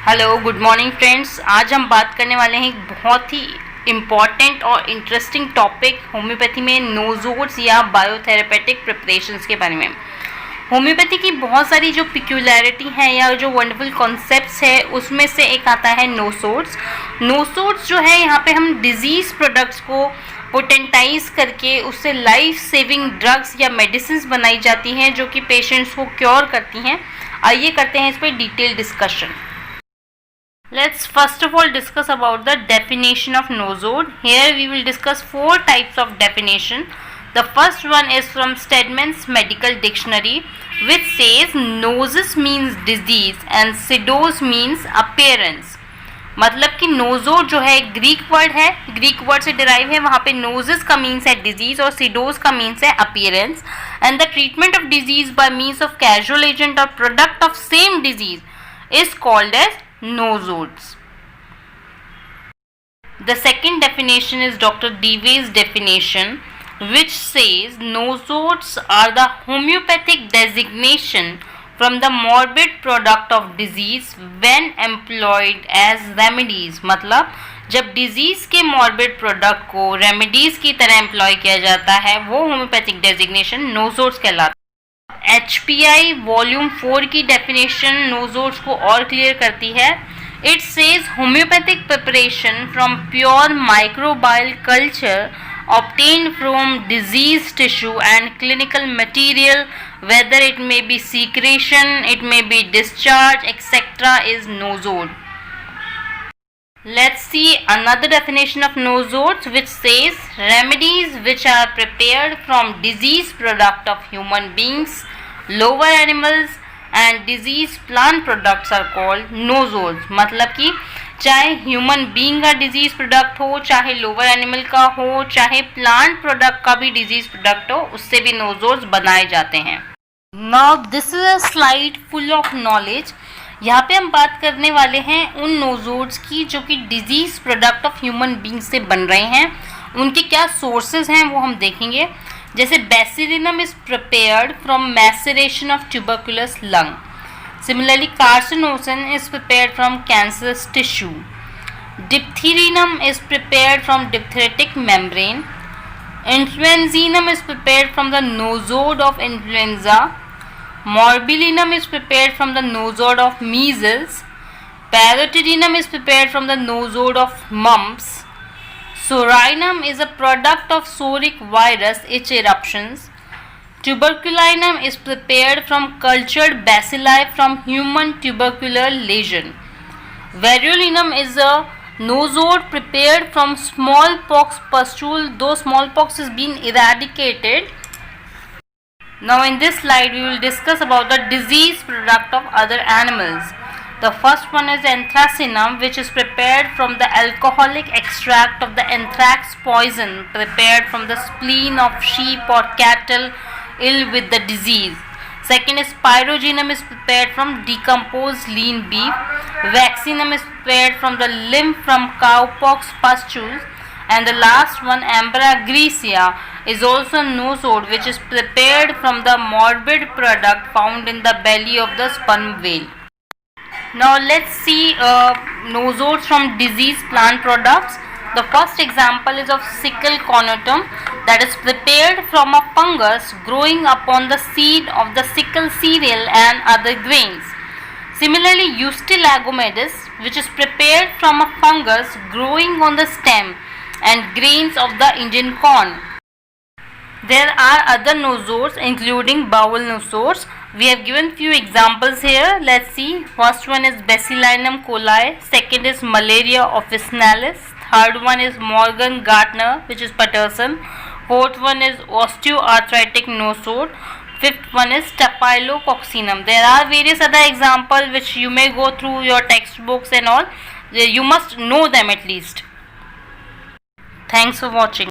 Hello good morning friends. आज हम बात करने वाले हैं एक बहुत ही इम्पॉर्टेंट और इंटरेस्टिंग टॉपिक होम्योपैथी में नोज़ोड्स या बायोथेरेपेटिक प्रिपरेशंस के बारे में। होम्योपैथी की बहुत सारी जो पिक्यूलैरिटी है या जो वंडरफुल कॉन्सेप्ट्स है उसमें से एक आता है नोज़ोड्स। नोज़ोड्स जो है यहाँ पे हम डिजीज़ प्रोडक्ट्स को पोटेंटाइज करके उससे लाइफ सेविंग ड्रग्स या मेडिसिन बनाई जाती हैं जो कि पेशेंट्स को क्योर करती हैं। आइए करते हैं इस पर detail discussion. Let's first of all discuss about the definition of nosode. Here we will discuss 4 types of definition. The first one is from Stedman's Medical Dictionary, which says nosis means disease and sidos means appearance. मतलब कि nosode जो है Greek word है, Greek word से derive है। वहाँ पे नोजिस का मीन्स है डिजीज और सिडोज का मीन्स है appearance. And the treatment of disease by means of casual agent और product of same disease is called as nozodes. The second definition is Dr. Dewey's definition, which says nozodes are the homeopathic designation from the morbid product of disease when employed as remedies. मतलब जब disease के morbid product को remedies की तरह employ किया जाता है वो होम्योपैथिक डेजिग्नेशन नोजोड्स कहलाता है। HPI वॉल्यूम 4 की डेफिनेशन नोजोड्स को और क्लियर करती है। It says homeopathic preparation from pure microbial culture obtained from disease tissue and clinical material, whether it may be secretion, it may be discharge, etc. is nosode. Let's see another definition of nozodes, which says remedies which are prepared from disease product of human beings, lower animals and disease plant products are called nozodes. मतलब कि चाहे human being का disease product हो, चाहे lower animal का हो, चाहे plant product का भी डिजीज प्रोडक्ट हो, उससे भी नोजोड्स बनाए जाते हैं। Now this is a slide full of knowledge. यहाँ पे हम बात करने वाले हैं उन नोजोड्स की जो कि disease product of human being से बन रहे हैं। उनके क्या सोर्सेज हैं वो हम देखेंगे। जैसे bacillinum is prepared from maceration of tuberculous lung. Similarly, carcinosin is prepared from cancerous tissue. Diphtherinum is prepared from diphtheritic membrane. Influenzinum is prepared from the nosode of influenza. Morbillinum is prepared from the nosode of measles. Parotidinum is prepared from the nosode of mumps. Sorinum is a product of soric virus itch eruptions. Tuberculinum is prepared from cultured bacilli from human tubercular lesion. Verulinum is a nosode prepared from smallpox pustule, though smallpox has been eradicated. Now in this slide we will discuss about the disease product of other animals. The first one is anthracinum, which is prepared from the alcoholic extract of the anthrax poison prepared from the spleen of sheep or cattle ill with the disease. Second is pyrogenum is prepared from decomposed lean beef. Vaccinum is prepared from the lymph from cowpox pustules. And the last one, Ambra gricia, is also a nosode which is prepared from the morbid product found in the belly of the sperm whale. Now let's see nozodes from disease plant products. The first example is of sickle cornutum, that is prepared from a fungus growing upon the seed of the sickle cereal and other grains. Similarly, Eustylagomedis, which is prepared from a fungus growing on the stem and grains of the Indian corn. There are other nozodes including bowel nozodes. We have given few examples here. Let's see. First one is Bacillinum coli. Second is Malaria officinalis. Third one is Morgan Gardner, which is Patterson. Fourth one is osteoarthritic nosode. Fifth one is Staphylococcinum. There are various other examples which you may go through your textbooks and all. You must know them at least. Thanks for watching.